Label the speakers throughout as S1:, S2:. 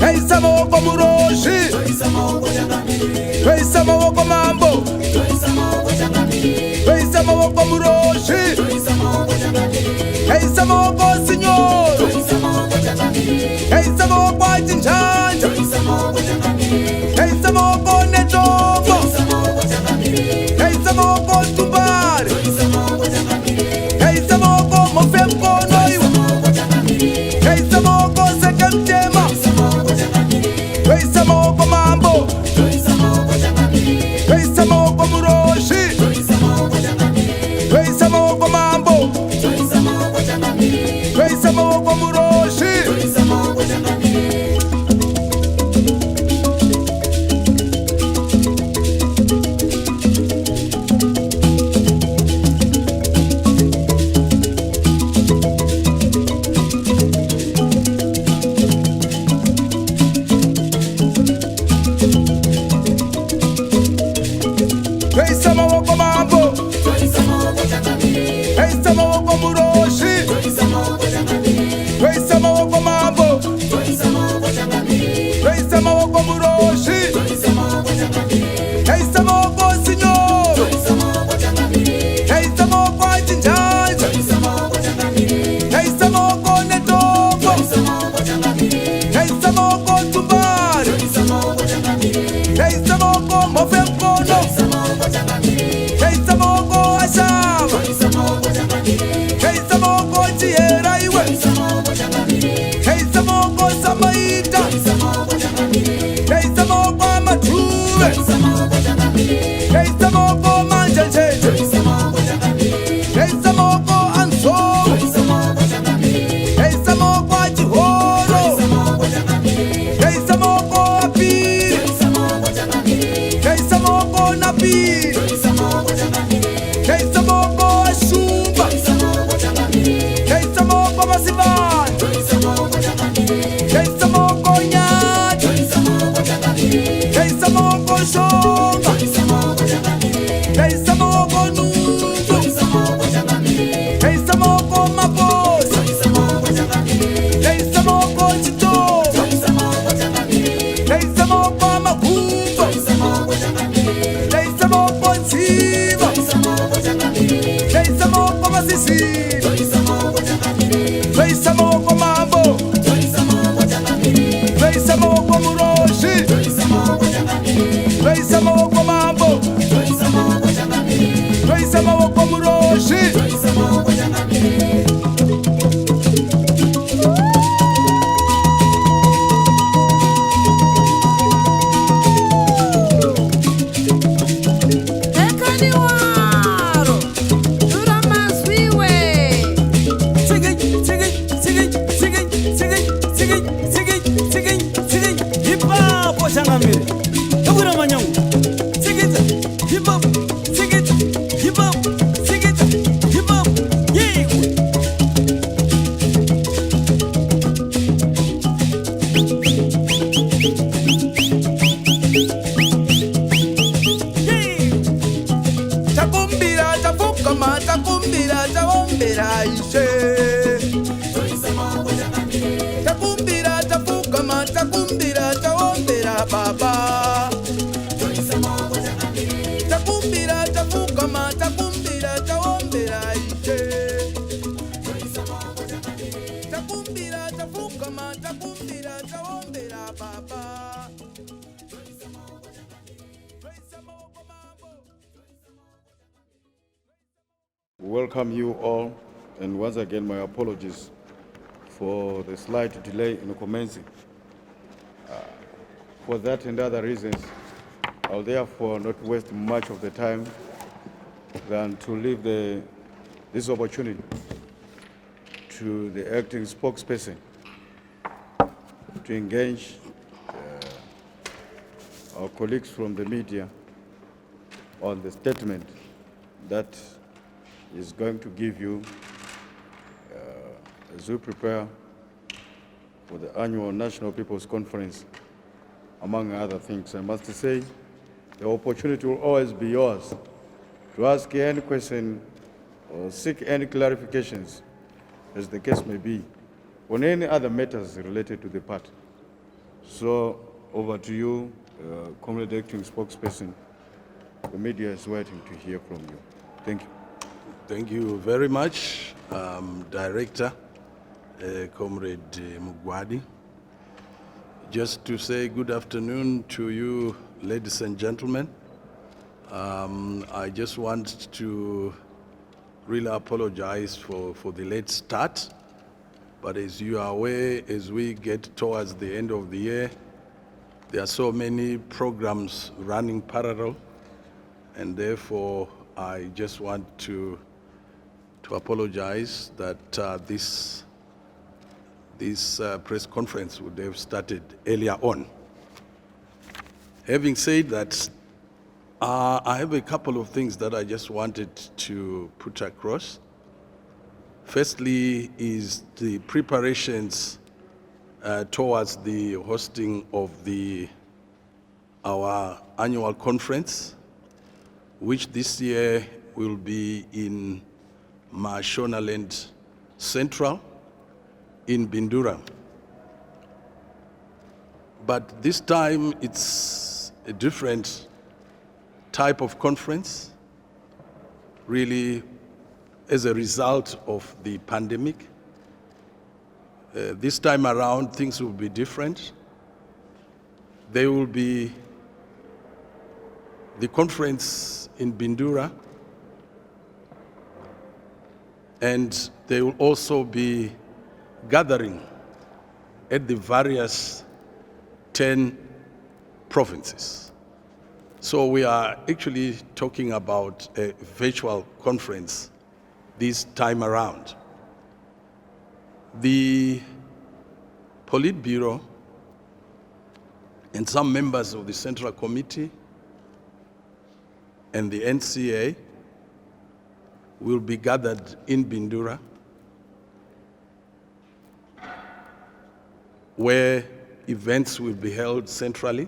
S1: Hey, Samoko Muroshi. Hey, Samoko Mambo. Hey, Samoko Muroshi. Hey, Samoko Signor. Hey, Samoko Chinchanja. Hey, Samoko Netoko. Hey, Samoko Tumbari. Hey, Samoko Mofemko Noiwa. Hey, Samoko Second Dema. Hey, Samoko Mambo. Hey, Samoko Muroshi. Hey, Samoko Mambo. Hey, Samoko Muroshi. Hey, Samoko Mambo. Hey, Samoko Muroshi. Hey, Samoko Mambo. Hey, Samoko Muroshi. Hey, Samoko Signor. Hey, Samoko Chinchanja. Hey, Samoko Netoko. Hey, Samoko Tumbari. Hey, Samoko Mofemkono. Hey, Samoko Ashama. Hey, Samoko Chiera Iwe. Hey, Samoko Samaita. Hey, Samoko Mature. Hey, Samoko Manjache. Hey, Samoko Anso. Hey, Samoko Chihoro. Hey, Samoko Api. Hey, Samoko Napi. Hey, Samoko Ashumba. Hey, Samoko Masivan. Hey, Samoko Nyat. Hey, Samoko Shonga. Hey, Samoko Nungu. Hey, Samoko Mapos. Hey, Samoko Chitoma. Hey, Samoko Makumba. Hey, Samoko Ntima. Hey, Samoko Masisiba. Hey, Samoko Mambo. Hey, Samoko Muroshi. Hey, Samoko Mambo. Hey, Samoko Muroshi.
S2: Ekaniwaro, Duramazwiwe.
S1: Takumbira, tafukama, takumbira, taombera ishe. Takumbira, tafukama, takumbira, taombera baba. Takumbira, tafukama, takumbira, taombera ishe. Takumbira, tafukama, takumbira, taombera baba.
S3: Welcome you all, and once again my apologies for the slight delay in commencing. For that and other reasons, I'll therefore not waste much of the time than to leave this opportunity to the acting spokesperson to engage our colleagues from the media on the statement that is going to give you as we prepare for the annual National People's Conference, among other things. I must say, the opportunity will always be yours to ask any question or seek any clarifications, as the case may be, on any other matters related to the party. So, over to you, Comrade Acting Spokesperson. The media is waiting to hear from you. Thank you.
S4: Thank you very much, Director, Comrade Mugwadi. Just to say good afternoon to you, ladies and gentlemen. I just want to really apologize for the late start. But as you are aware, as we get towards the end of the year, there are so many programs running parallel, and therefore I just want to apologize that this press conference would have started earlier on. Having said that, I have a couple of things that I just wanted to put across. Firstly is the preparations towards the hosting of our annual conference, which this year will be in Mashonaland Central in Bindura. But this time it's a different type of conference, really as a result of the pandemic. This time around, things will be different. There will be the conference in Bindura, and there will also be gathering at the various 10 provinces. So we are actually talking about a virtual conference this time around. The Politburo and some members of the Central Committee and the NCA will be gathered in Bindura, where events will be held centrally,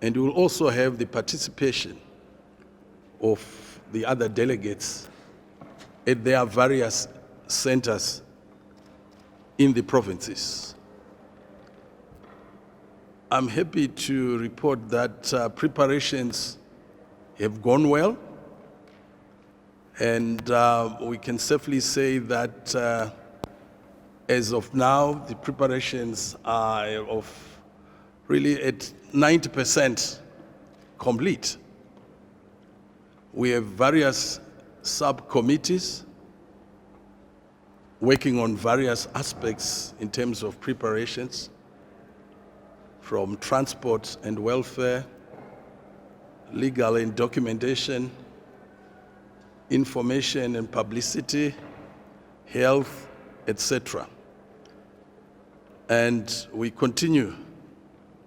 S4: and we will also have the participation of the other delegates at their various centers in the provinces. I'm happy to report that preparations have gone well, and we can safely say that as of now, the preparations are really at 90% complete. We have various subcommittees working on various aspects in terms of preparations, from transport and welfare, legal and documentation, information and publicity, health, etc. And we continue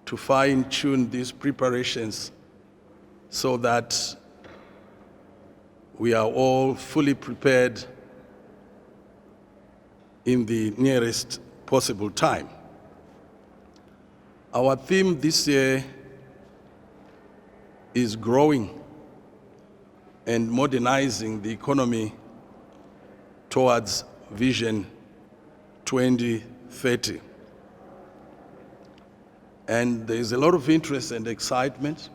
S4: to fine-tune these preparations so that we are all fully prepared in the nearest possible time. Our theme this year is growing and modernizing the economy towards Vision 2030. And there is a lot of interest and excitement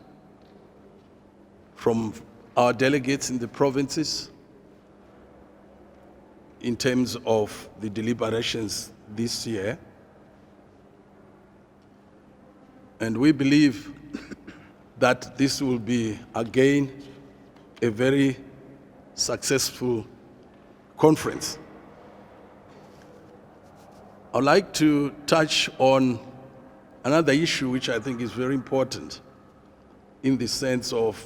S4: from our delegates in the provinces in terms of the deliberations this year. And we believe that this will be, again, a very successful conference. I'd like to touch on another issue which I think is very important, in the sense of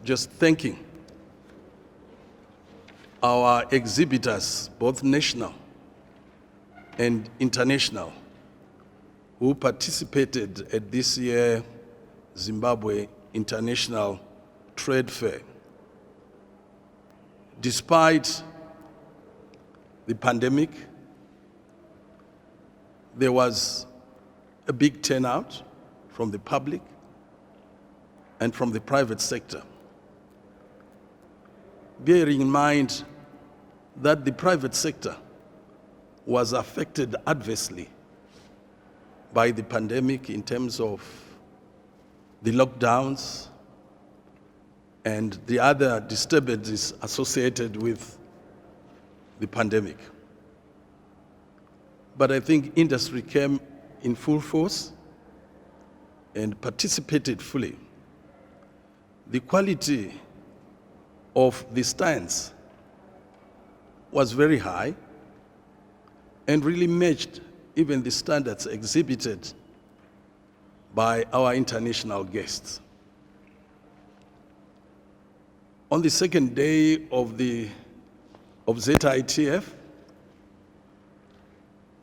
S4: just thanking our exhibitors, both national and international, who participated at this year's Zimbabwe International Trade Fair. Despite the pandemic, there was a big turnout from the public and from the private sector. Bearing in mind that the private sector was affected adversely by the pandemic in terms of the lockdowns and the other disturbances associated with the pandemic. But I think industry came in full force and participated fully. The quality of the stands was very high and really matched even the standards exhibited by our international guests. On the second day of ZANU-PF,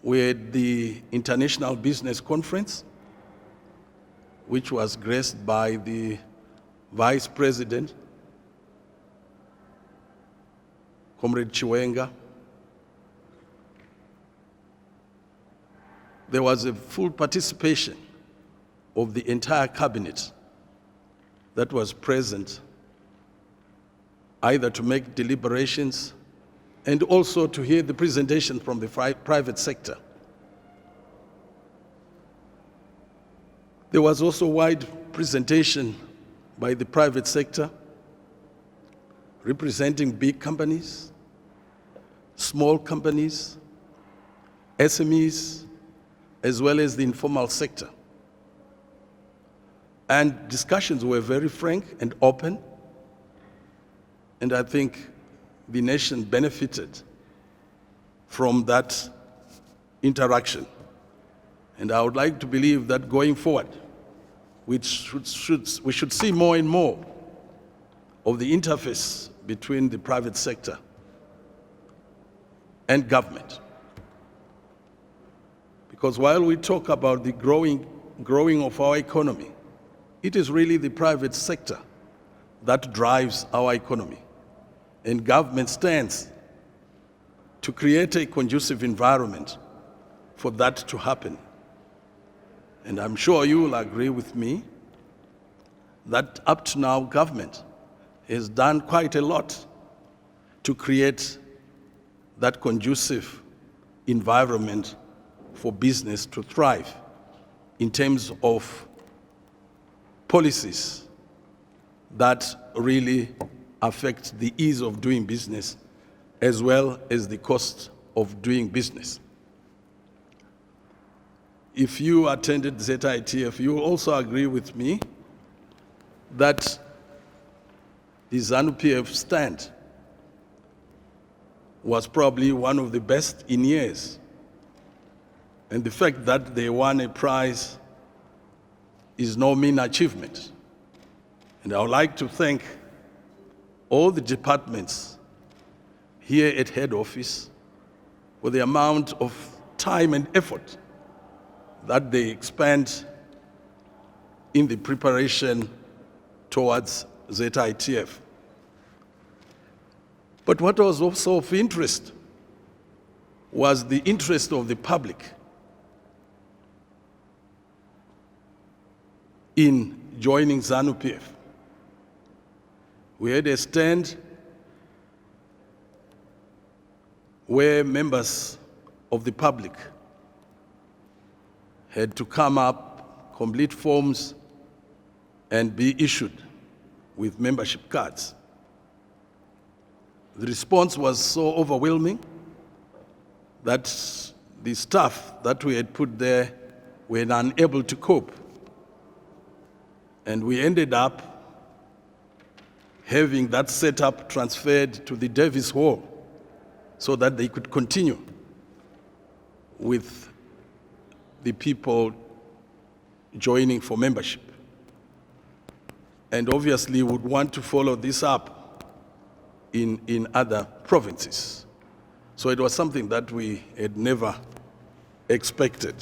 S4: we had the International Business Conference, which was graced by the Vice President, Comrade Chiwenga. There was a full participation of the entire cabinet that was present, either to make deliberations and also to hear the presentation from the private sector. There was also wide presentation by the private sector, representing big companies, small companies, SMEs, as well as the informal sector. And discussions were very frank and open, and I think the nation benefited from that interaction. And I would like to believe that going forward, we should see more and more of the interface between the private sector and government. Because while we talk about the growing of our economy, it is really the private sector that drives our economy. And government stands to create a conducive environment for that to happen. And I'm sure you will agree with me that up to now, government has done quite a lot to create that conducive environment for business to thrive in terms of policies that really affect the ease of doing business as well as the cost of doing business. If you attended ZANU-PF, you will also agree with me that the ZANU-PF stand was probably one of the best in years. And the fact that they won a prize is no mean achievement. And I would like to thank all the departments here at head office for the amount of time and effort that they expend in the preparation towards ZANU-PF. But what was also of interest was the interest of the public in joining ZANU-PF. We had a stand where members of the public had to come up, complete forms, and be issued with membership cards. The response was so overwhelming that the staff that we had put there were unable to cope. And we ended up having that setup transferred to the Davis Hall so that they could continue with the people joining for membership. And obviously would want to follow this up in other provinces. So it was something that we had never expected.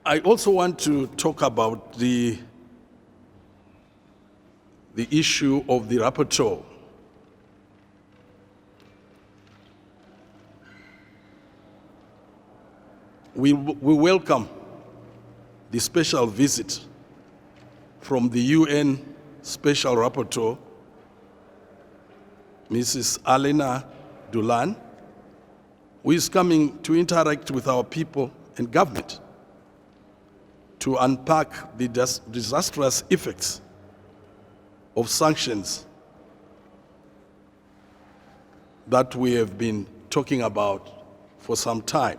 S4: I also want to talk about the issue of the rapporteur. We welcome the special visit from the UN Special Rapporteur, Mrs. Alena Dulan, who is coming to interact with our people and government to unpack the disastrous effects of sanctions that we have been talking about for some time.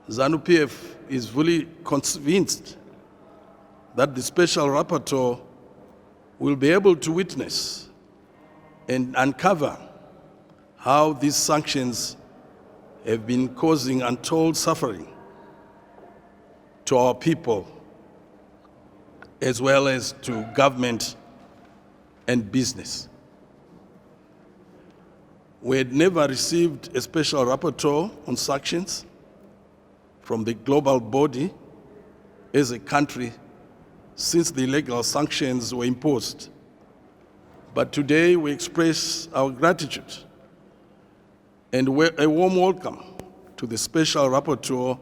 S4: ZANU-PF is fully convinced that the Special Rapporteur will be able to witness and uncover how these sanctions have been causing untold suffering to our people, as well as to government and business. We had never received a special rapporteur on sanctions from the global body as a country since the illegal sanctions were imposed. But today we express our gratitude and a warm welcome to the special rapporteur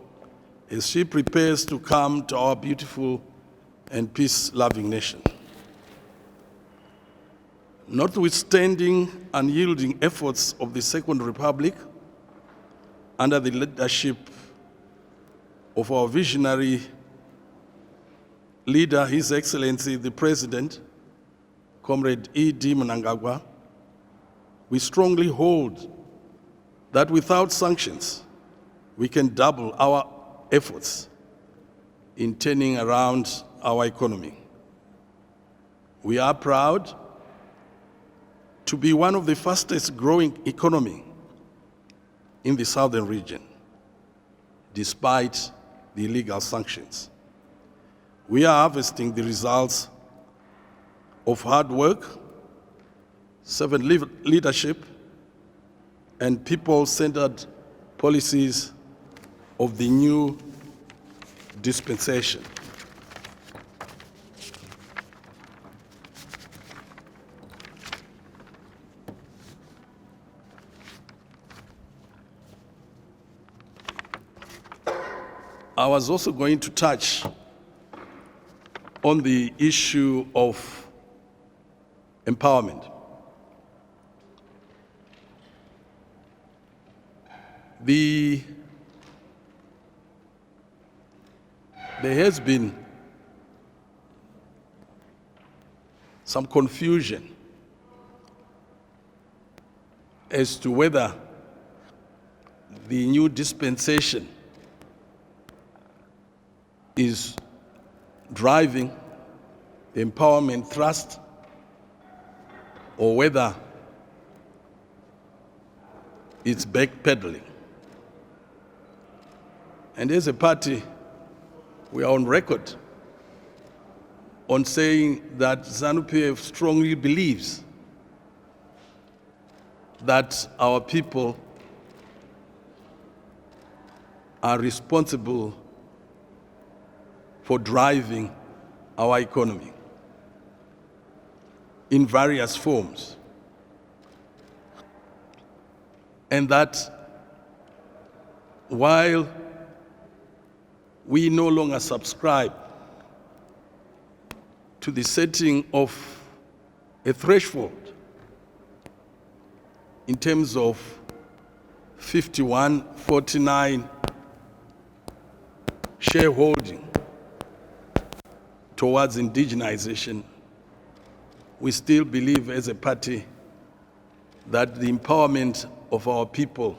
S4: as she prepares to come to our beautiful and peace-loving nation. Notwithstanding unyielding efforts of the Second Republic under the leadership of our visionary leader, His Excellency the President, Comrade E.D. Mnangagwa, we strongly hold that without sanctions, we can double our efforts in turning around our economy. We are proud to be one of the fastest growing economies in the southern region, despite the illegal sanctions. We are harvesting the results of hard work, servant leadership, and people-centered policies of the new dispensation. I was also going to touch on the issue of empowerment. There has been some confusion as to whether the new dispensation is driving the empowerment thrust or whether it's backpedaling. And as a party, we are on record on saying that ZANU-PF strongly believes that our people are responsible for driving our economy in various forms. And that while we no longer subscribe to the setting of a threshold in terms of 51-49 shareholding towards indigenization, we still believe as a party that the empowerment of our people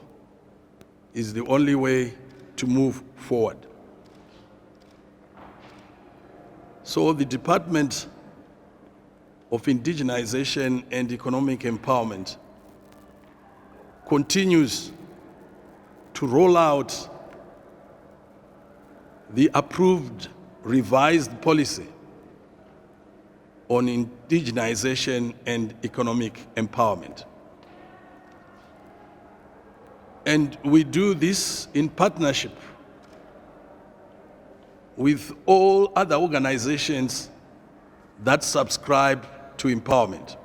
S4: is the only way to move forward. So the Department of Indigenization and Economic Empowerment continues to roll out the approved revised policy on indigenization and economic empowerment. And we do this in partnership with all other organizations that subscribe to empowerment.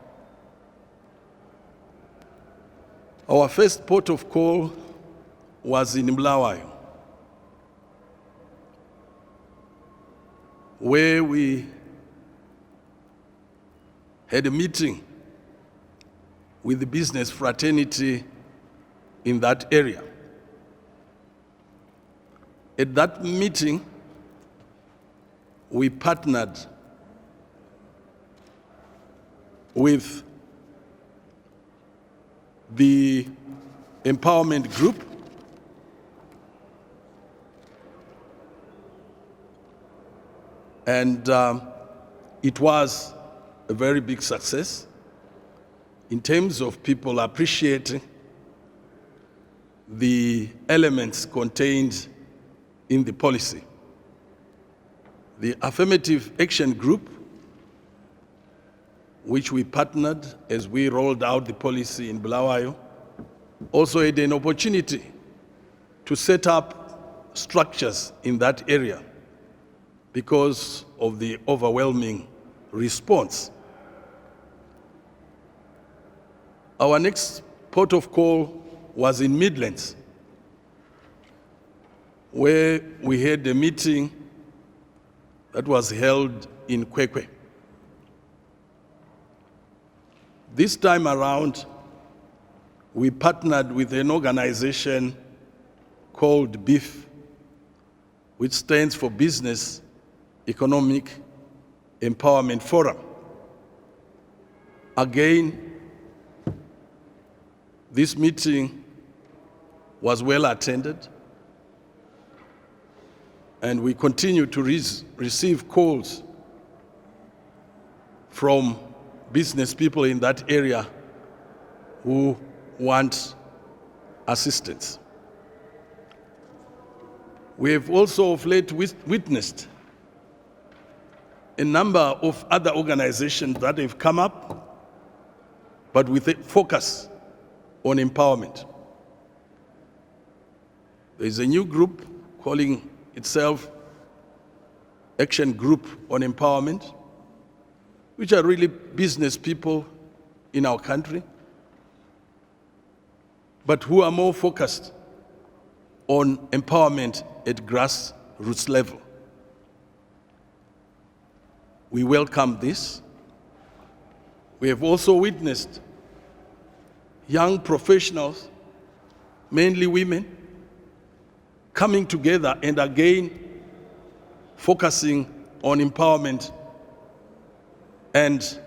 S4: Our first port of call was in Bulawayo, where we had a meeting with the business fraternity in that area. At that meeting, we partnered with the empowerment group, and it was a very big success in terms of people appreciating the elements contained in the policy. The affirmative action group, which we partnered as we rolled out the policy in Bulawayo, also had an opportunity to set up structures in that area because of the overwhelming response. Our next port of call was in Midlands, where we had a meeting that was held in Kwekwe. This time around, we partnered with an organization called BEEF, which stands for Business Economic Empowerment Forum. Again, this meeting was well attended, and we continue to receive calls from business people in that area who want assistance. We have also of late witnessed a number of other organizations that have come up, but with a focus on empowerment. There is a new group calling itself Action Group on Empowerment, which are really business people in our country, but who are more focused on empowerment at grassroots level. We welcome this. We have also witnessed young professionals, mainly women, coming together and again focusing on empowerment and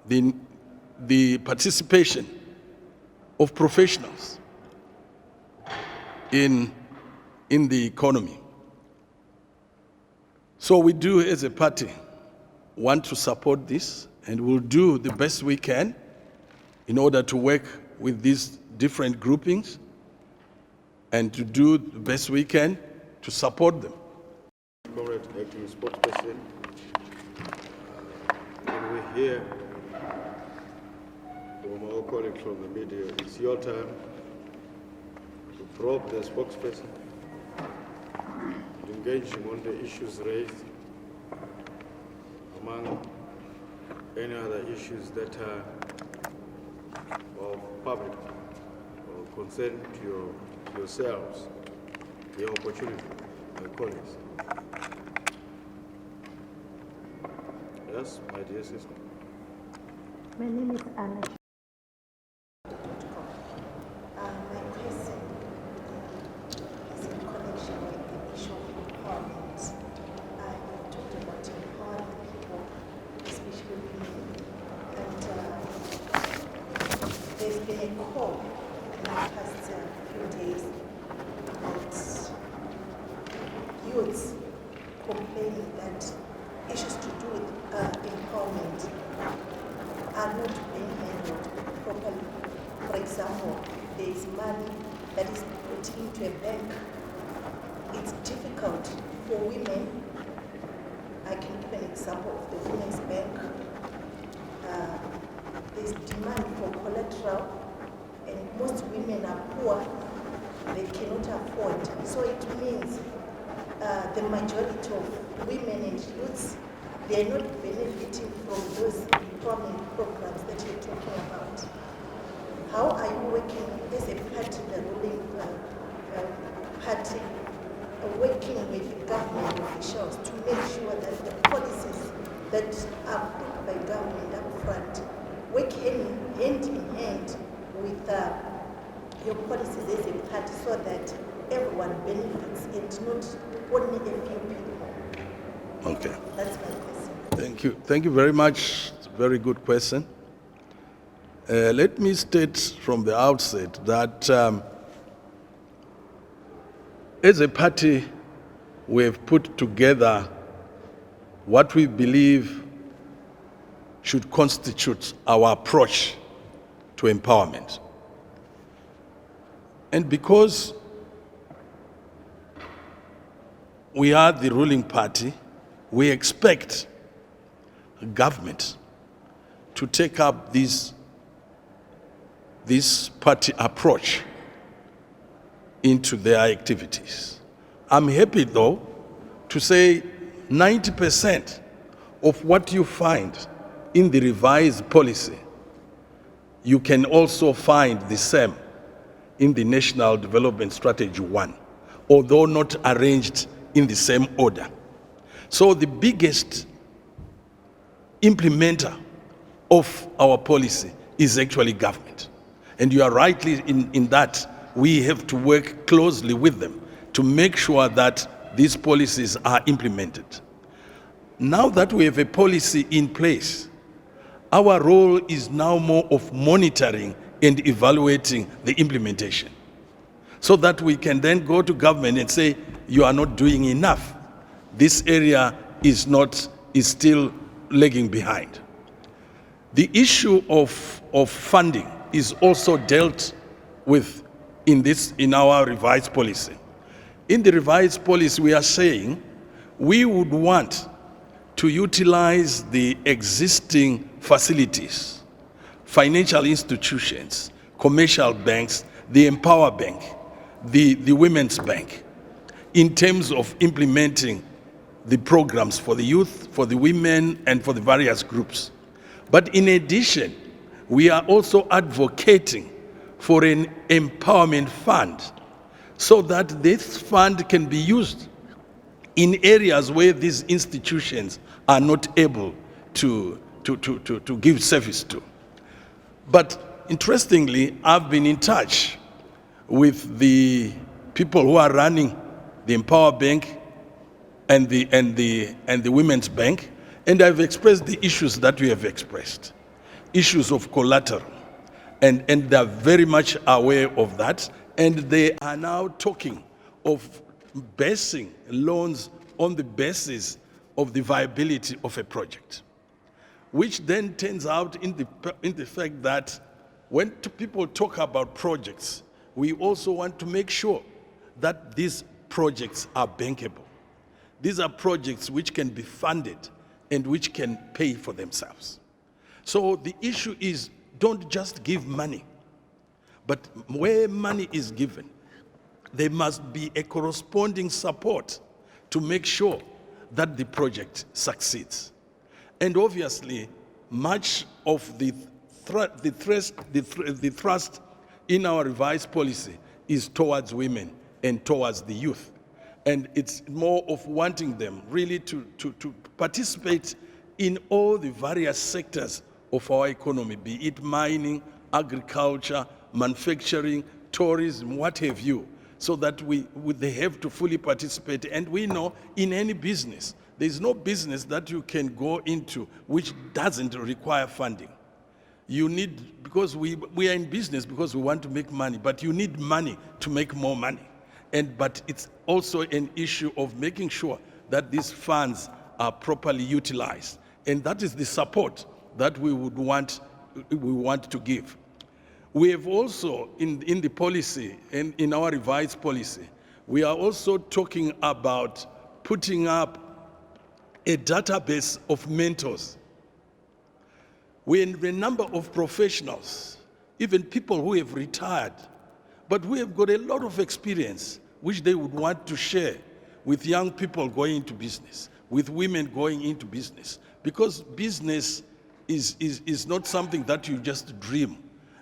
S4: the participation of professionals in the economy. So we do, as a party, want to support this, and we'll do the best we can in order to work with these different groupings and to do the best we can to support them.
S3: Comrade Acting Spokesperson, when we hear from our colleagues from the media, it's your time to probe the spokesperson, to engage him on the issues raised, among any other issues that are of public or concern to yourselves, your opportunity, your colleagues. Yes, my dear sister.
S5: My name is Anna. My question is in connection with the issue of empowerment. You talked about empowering people, especially women, and there's been a call in the past few days about youths complaining that issues to do with empowerment are not being handled properly. For example, there is money that is put into a bank. It's difficult for women. I can give an example of the Women's Bank. There's demand for collateral, and most women are poor. They cannot afford. So it means the majority of women and youths, they are not benefiting from those empowerment programs that you're talking about. How are you working as a party, the ruling party, working with government officials to make sure that the policies that are put by government up front work hand in hand with your policies as a party so that everyone benefits and not only a few people?
S4: Okay.
S5: That's my question.
S4: Thank you. Thank you very much. It's a very good question. Let me state from the outset that as a party, we have put together what we believe should constitute our approach to empowerment. And because we are the ruling party, we expect government to take up this party approach into their activities. I'm happy, though, to say 90% of what you find in the revised policy, you can also find the same in the National Development Strategy 1, although not arranged in the same order. So the biggest implementer of our policy is actually government. And you are rightly in that we have to work closely with them to make sure that these policies are implemented. Now that we have a policy in place, our role is now more of monitoring and evaluating the implementation, so that we can then go to government and say, you are not doing enough. This area is still lagging behind. The issue of funding is also dealt with in our revised policy. In the revised policy, we are saying we would want to utilize the existing facilities, financial institutions, commercial banks, the Empower Bank, the Women's Bank, in terms of implementing the programs for the youth, for the women, and for the various groups. But in addition, we are also advocating for an empowerment fund so that this fund can be used in areas where these institutions are not able to give service to. But interestingly, I've been in touch with the people who are running the Empower Bank and the Women's Bank, and I've expressed the issues that we have expressed, issues of collateral, and they're very much aware of that, and they are now talking of basing loans on the basis of the viability of a project, which then turns out in the fact that when people talk about projects, we also want to make sure that these projects are bankable. These are projects which can be funded and which can pay for themselves. So the issue is, don't just give money, but where money is given, there must be a corresponding support to make sure that the project succeeds. And obviously, much of the thrust in our revised policy is towards women and towards the youth. And it's more of wanting them really to participate in all the various sectors of our economy, be it mining, agriculture, manufacturing, tourism, what have you, so that they have to fully participate. And we know in any business, there's no business that you can go into which doesn't require funding. You need, because we are in business because we want to make money, but you need money to make more money. But it's also an issue of making sure that these funds are properly utilized. And that is the support that we want to give. We have also, in the policy, in our revised policy, we are also talking about putting up a database of mentors. We have a number of professionals, even people who have retired, but we have got a lot of experience which they would want to share with young people going into business, with women going into business, because business is not something that you just dream.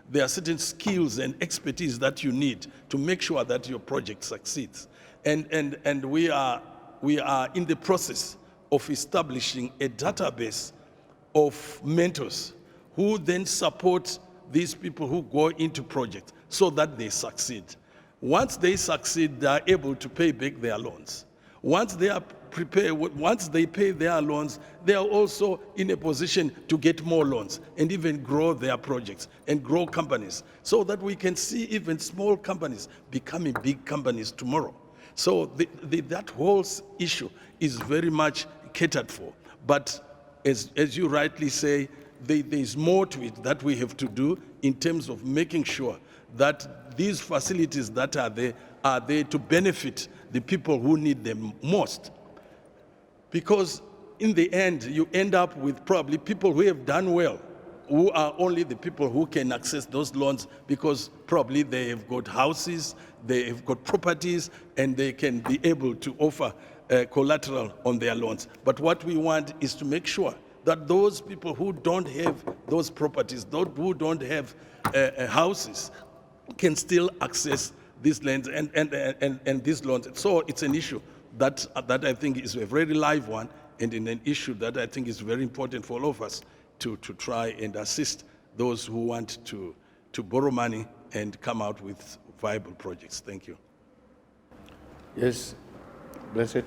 S4: There are certain skills and expertise that you need to make sure that your project succeeds. And we are in the process of establishing a database of mentors who then support these people who go into projects, so that they succeed. Once they succeed, they are able to pay back their loans. Once they are prepared, once they pay their loans, they are also in a position to get more loans and even grow their projects and grow companies, so that we can see even small companies becoming big companies tomorrow. So that whole issue is very much catered for. But as you rightly say, there's more to it that we have to do in terms of making sure that these facilities that are there to benefit the people who need them most. Because in the end, you end up with probably people who have done well, who are only the people who can access those loans because probably they have got houses, they have got properties, and they can be able to offer collateral on their loans. But what we want is to make sure that those people who don't have those properties, who don't have houses, can still access these lands and these loans. So it's an issue that I think is a very live one, and in an issue that I think is very important for all of us to try and assist those who want to borrow money and come out with viable projects. Thank you.
S3: Yes, Blessed.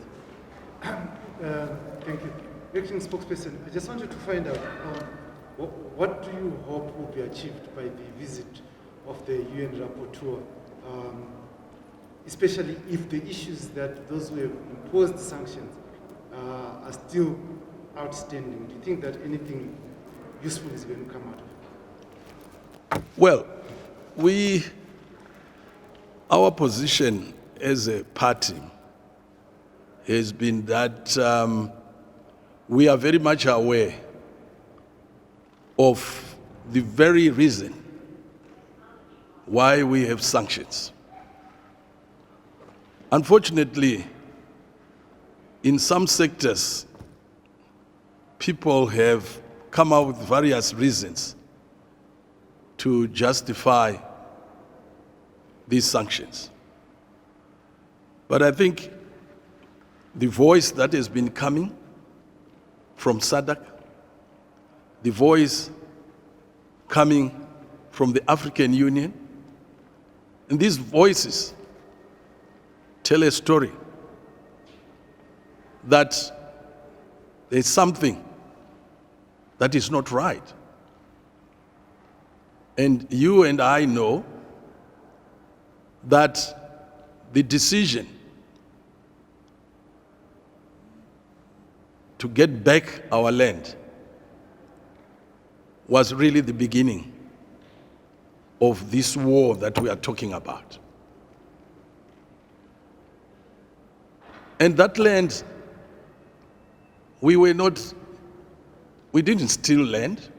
S6: Thank you. Acting spokesperson, I just wanted to find out what do you hope will be achieved by the visit of the UN Rapporteur, especially if the issues that those who have imposed sanctions are still outstanding? Do you think that anything useful is going to come out of it?
S4: Well, our position as a party has been that we are very much aware of the very reason why we have sanctions. Unfortunately, in some sectors, people have come up with various reasons to justify these sanctions. But I think the voice that has been coming from SADC, the voice coming from the African Union, and these voices tell a story that there's something that is not right. And you and I know that the decision to get back our land was really the beginning of this war that we are talking about. And that land, we didn't steal land.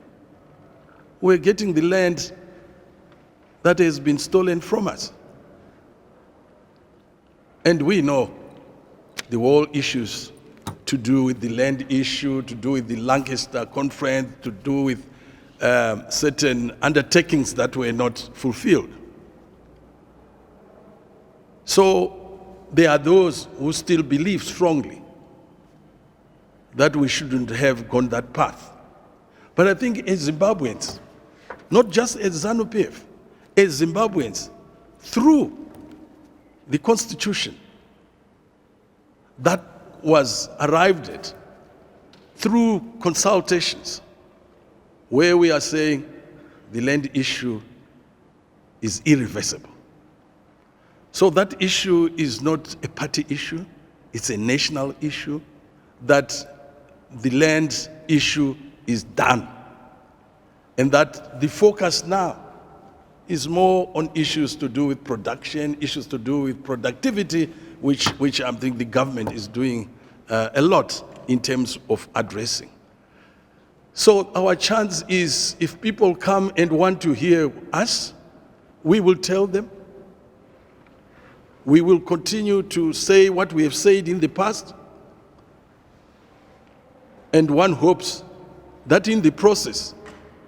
S4: We're getting the land that has been stolen from us. And we know the whole issues to do with the land issue, to do with the Lancaster Conference, to do with certain undertakings that were not fulfilled. So there are those who still believe strongly that we shouldn't have gone that path. But I think as Zimbabweans, not just as ZANU-PF, as Zimbabweans, through the Constitution that was arrived at, through consultations, where we are saying the land issue is irreversible. So that issue is not a party issue, it's a national issue, that the land issue is done. And that the focus now is more on issues to do with production, issues to do with productivity, which I think the government is doing a lot in terms of addressing. So our chance is, if people come and want to hear us, we will tell them. We will continue to say what we have said in the past. And one hopes that in the process,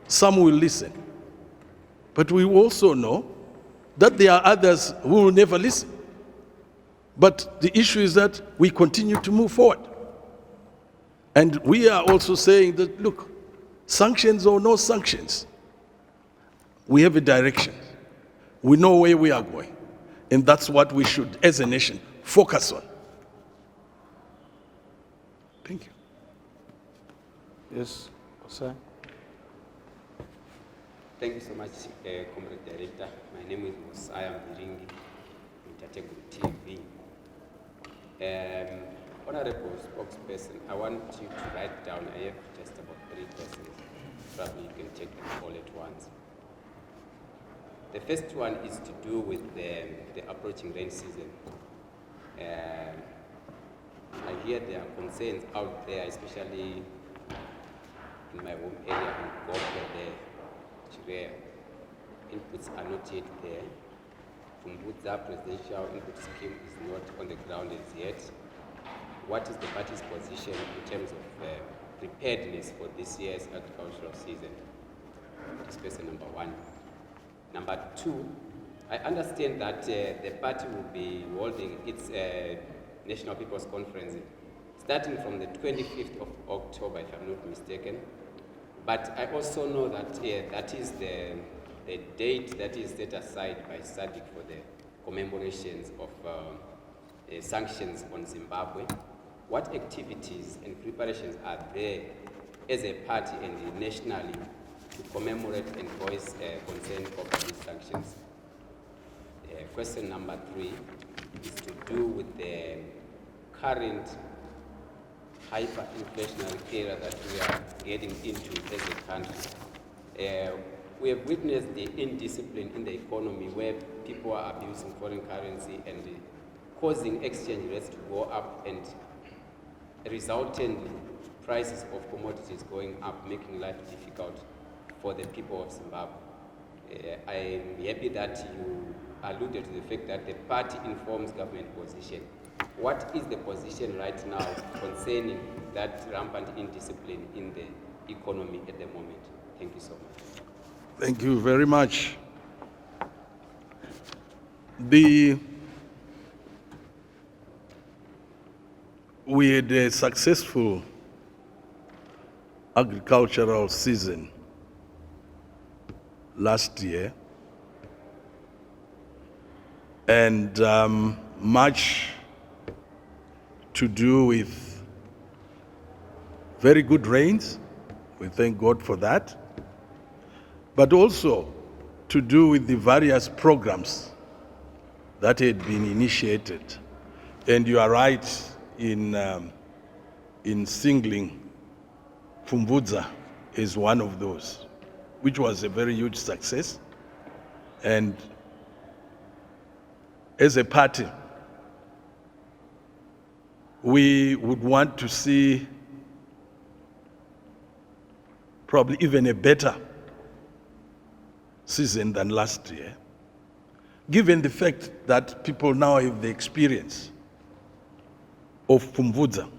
S4: some will listen. But we also know that there are others who will never listen. But the issue is that we continue to move forward. And we are also saying that, look, sanctions or no sanctions, we have a direction. We know where we are going. And that's what we should, as a nation, focus on. Thank you.
S3: Yes, sir.
S7: Thank you so much, Comrade Director. My name is Mosiah Mbiringi, Mtategu TV. Honorable spokesperson, I want you to write down, I have just about 3 questions. Probably you can take them all at once. The first one is to do with the approaching rain season. I hear there are concerns out there, especially in my home area, in Mugabe there, where inputs are not yet there. Fumbudza presidential input scheme is not on the ground as yet. What is the party's position in terms of preparedness for this year's agricultural season? That is question number 1. Number 2, I understand that the party will be holding its National People's Conference starting from the 25th of October, if I'm not mistaken. But I also know that that is the date that is set aside by SADC for the commemorations of sanctions on Zimbabwe. What activities and preparations are there as a party and nationally to commemorate and voice concern over these sanctions? Question number 3 is to do with the current hyperinflationary era that we are getting into as a country. We have witnessed the indiscipline in the economy where people are abusing foreign currency and causing exchange rates to go up and resultantly prices of commodities going up, making life difficult for the people of Zimbabwe. I am happy that you alluded to the fact that the party informs government position. What is the position right now concerning that rampant indiscipline in the economy at the moment? Thank you so much.
S4: Thank you very much. We had a successful agricultural season last year, and much to do with very good rains. We thank God for that. But also to do with the various programs that had been initiated. And you are right in singling Fumbudza as one of those, which was a very huge success. And as a party, we would want to see probably even a better season than last year, given the fact that people now have the experience of Fumbudza.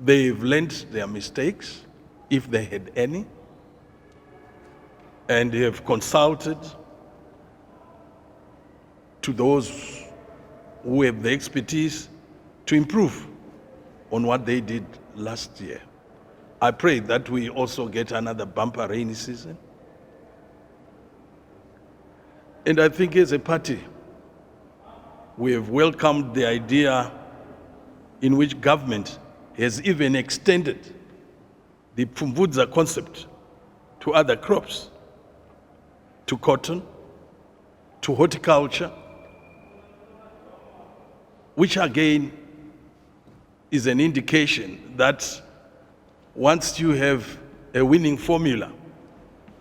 S4: They've learned their mistakes, if they had any, and they have consulted to those who have the expertise to improve on what they did last year. I pray that we also get another bumper rainy season. And I think as a party, we have welcomed the idea in which government has even extended the Fumbudza concept to other crops, to cotton, to horticulture, which again is an indication that once you have a winning formula,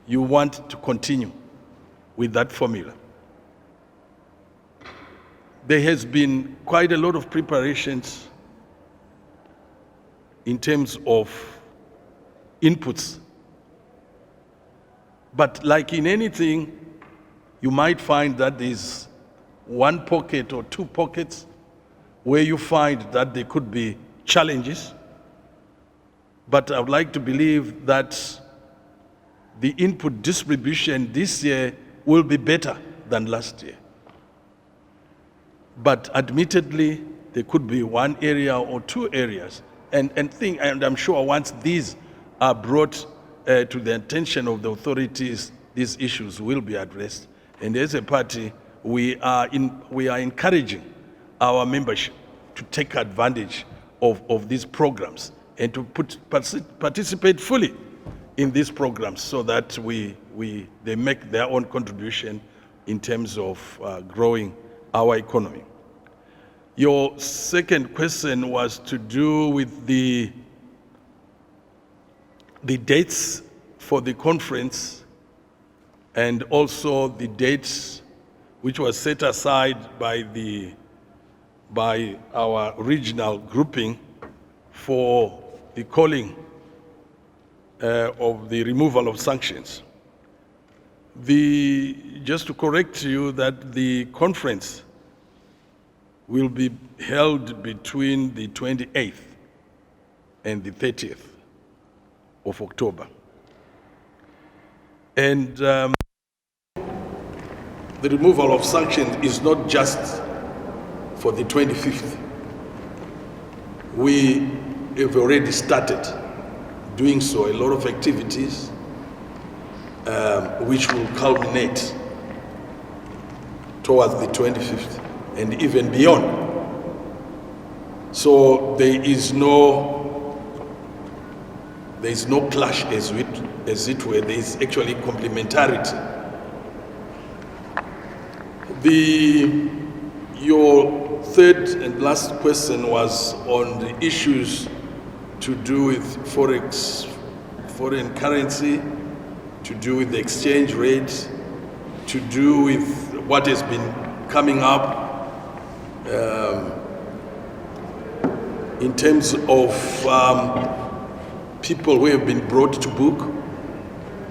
S4: you want to continue with that formula. There has been quite a lot of preparations in terms of inputs. But like in anything, you might find that there's one pocket or two pockets where you find that there could be challenges. But I would like to believe that the input distribution this year will be better than last year. But admittedly, there could be one area or two areas. And I'm sure once these are brought to the attention of the authorities, these issues will be addressed. And as a party, we are encouraging our membership to take advantage of these programs and to participate fully in these programs so that they make their own contribution in terms of growing our economy. Your second question was to do with the dates for the conference and also the dates which was set aside by our regional grouping for the calling of the removal of sanctions. Just to correct you that the conference will be held between the 28th and the 30th of October. And the removal of sanctions is not just for the 25th. We have already started doing so, a lot of activities which will culminate towards the 25th and even beyond. So there is no clash as it were. There is actually complementarity. Your third and last question was on the issues to do with forex, foreign currency, to do with the exchange rate, to do with what has been coming up in terms of people who have been brought to book,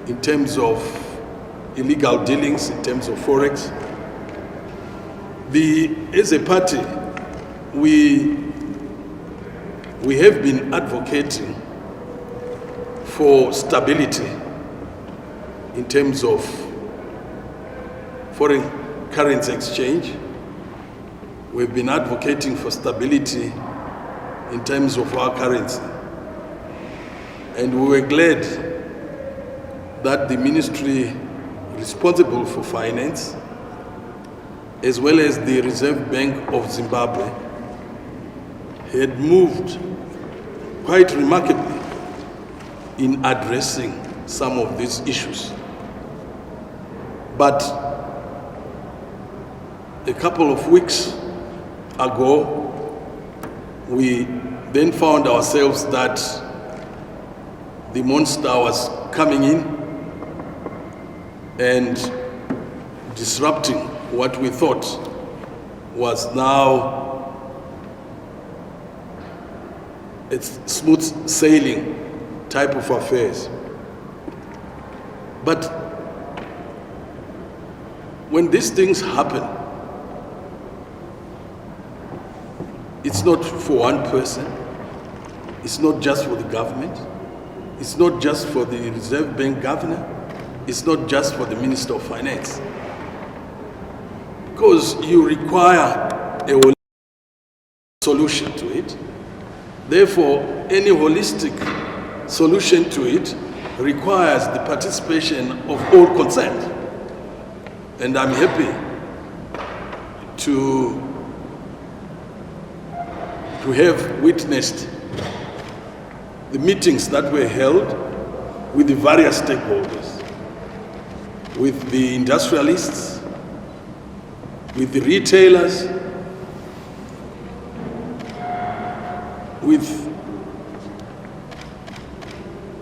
S4: in terms of illegal dealings, in terms of forex. As a party, we have been advocating for stability in terms of foreign currency exchange. We've been advocating for stability in terms of our currency. And we were glad that the ministry responsible for finance, as well as the Reserve Bank of Zimbabwe, had moved quite remarkably in addressing some of these issues. But a couple of weeks ago, we then found ourselves that the monster was coming in and disrupting what we thought was now a smooth sailing type of affairs. But when these things happen, it's not for one person, it's not just for the government, it's not just for the Reserve Bank governor, it's not just for the Minister of Finance. Because you require a holistic solution to it. Therefore, any holistic solution to it requires the participation of all concerned. And I'm happy to have witnessed the meetings that were held with the various stakeholders, with the industrialists, with the retailers, with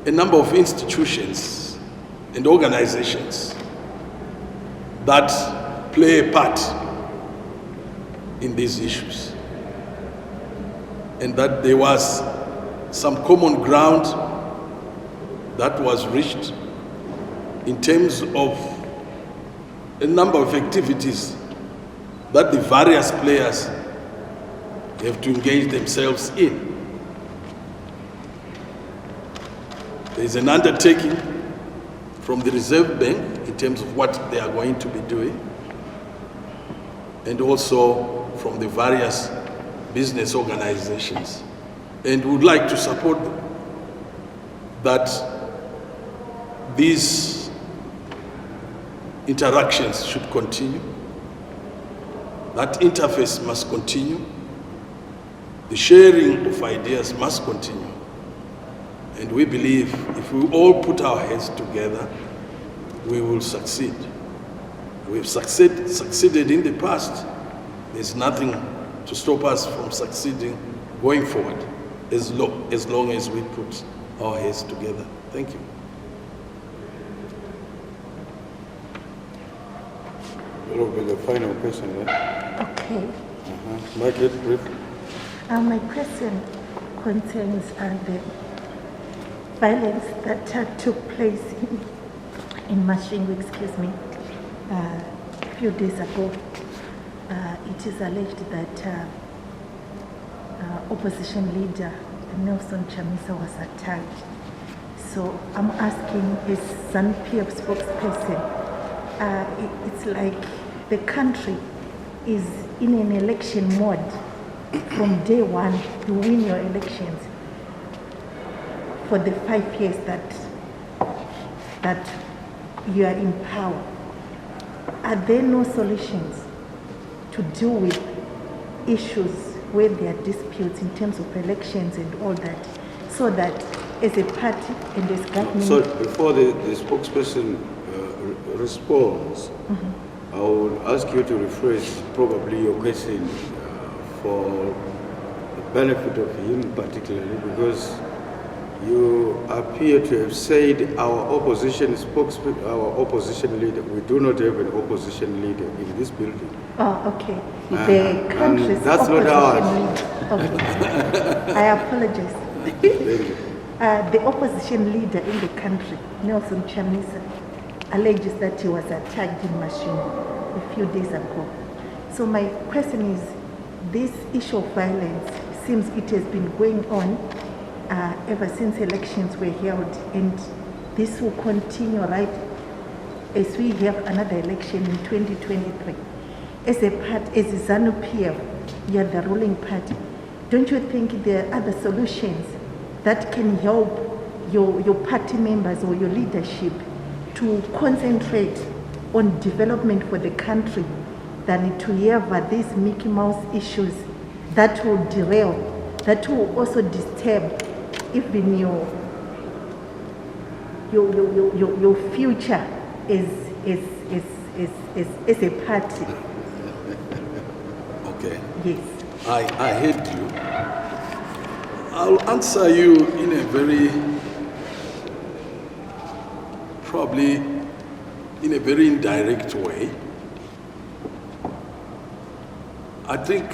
S4: a number of institutions and organizations that play a part in these issues. And that there was some common ground that was reached in terms of a number of activities that the various players have to engage themselves in. There is an undertaking from the Reserve Bank in terms of what they are going to be doing, and also from the various business organizations. And we would like to support them, that these interactions should continue. That interface must continue. The sharing of ideas must continue. And we believe if we all put our heads together, we will succeed. We've succeeded in the past. There's nothing to stop us from succeeding going forward, as long as we put our heads together. Thank you.
S3: That will be the final question, yeah?
S8: Okay.
S3: Margaret, brief.
S8: My question concerns the violence that took place in Mashingo, a few days ago. It is alleged that opposition leader Nelson Chamisa was attacked. So I'm asking, as ZANU-PF spokesperson, it's like the country is in an election mode. From day one, you win your elections for the 5 years that you are in power. Are there no solutions to deal with issues where there are disputes in terms of elections and all that, so that as a party and as government...
S3: So before the spokesperson responds, I will ask you to rephrase probably your question for the benefit of him particularly, because you appear to have said our opposition leader. We do not have an opposition leader in this building.
S8: Oh, okay. The country's
S3: that's not
S8: opposition leader. Okay. I apologize. The opposition leader in the country, Nelson Chamisa, alleges that he was attacked in Mashingo a few days ago. So my question is, this issue of violence seems it has been going on ever since elections were held, and this will continue right as we have another election in 2023. As a ZANU-PF, you are the ruling party. Don't you think there are other solutions that can help your party members or your leadership to concentrate on development for the country than to have these Mickey Mouse issues that will derail, that will also disturb even your future as a party?
S4: Okay.
S8: Yes.
S4: I heard you. I'll answer you in a probably in a very indirect way. I think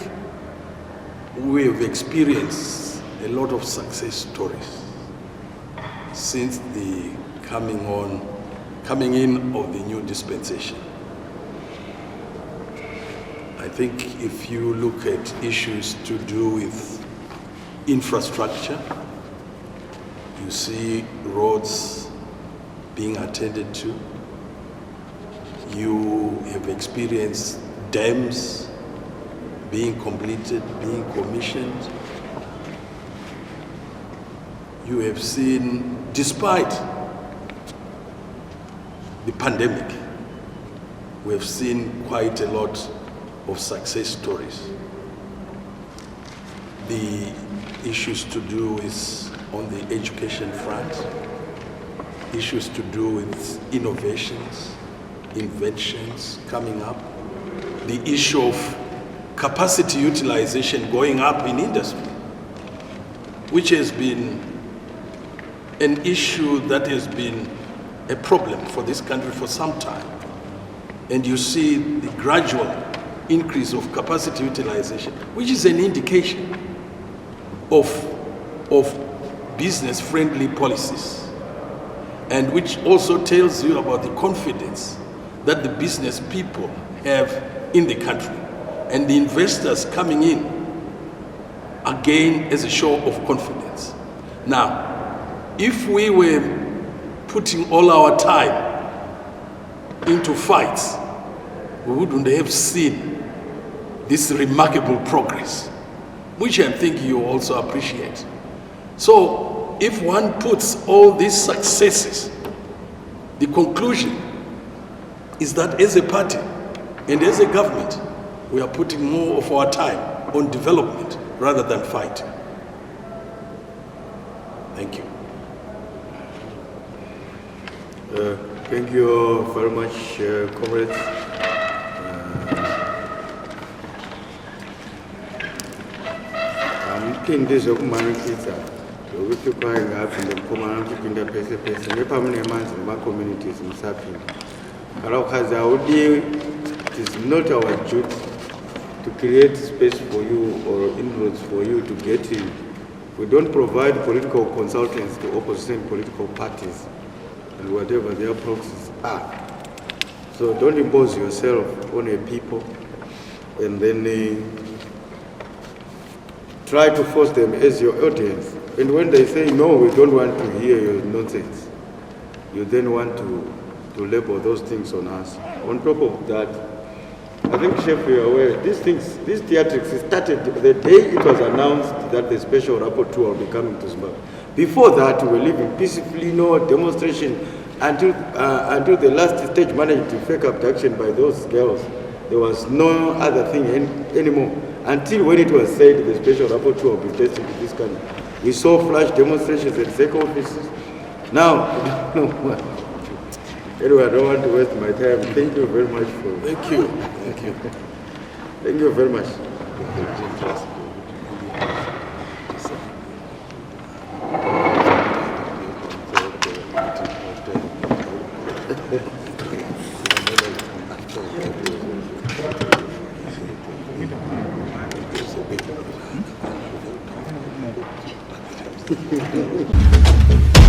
S4: we have experienced a lot of success stories since the coming in of the new dispensation. I think if you look at issues to do with infrastructure, you see roads being attended to. You have experienced dams being completed, being commissioned. You have seen, despite the pandemic, we have seen quite a lot of success stories. The issues to do with on the education front, issues to do with innovations, inventions coming up, the issue of capacity utilization going up in industry, which has been an issue that has been a problem for this country for some time. And you see the gradual increase of capacity utilization, which is an indication of business-friendly policies, and which also tells you about the confidence that the business people have in the country, and the investors coming in again as a show of confidence. Now, if we were putting all our time into fights, we wouldn't have seen this remarkable progress, which I think you also appreciate. So if one puts all these successes, the conclusion is that as a party and as a government, we are putting more of our time on development rather than fighting. Thank you.
S3: Thank you very much, comrades. I'm this of Manikita. We took going up in the command in the place, and the permanent months in my communities in Sapin. It is not our duty to create space for you or inroads for you to get in. We don't provide political consultants to opposition political parties and whatever their proxies are. So don't impose yourself on a people and then try to force them as your audience. And when they say, no, we don't want to hear your nonsense, you then want to label those things on us. On top of that, I think, Chef, you're aware, this theatrics started the day it was announced that the special rapporteur will be coming to Zimbabwe. Before that, we were living peacefully, no demonstration, until the last stage managed to fake abduction by those girls. There was no other thing anymore. Until when it was said the special rapporteur will be tested to this country. We saw flash demonstrations at SEC offices. Now, I don't know. Anyway, I don't want to waste my time. Thank you very much for...
S4: Thank you. Thank you.
S3: Thank you very much.
S4: Thank you.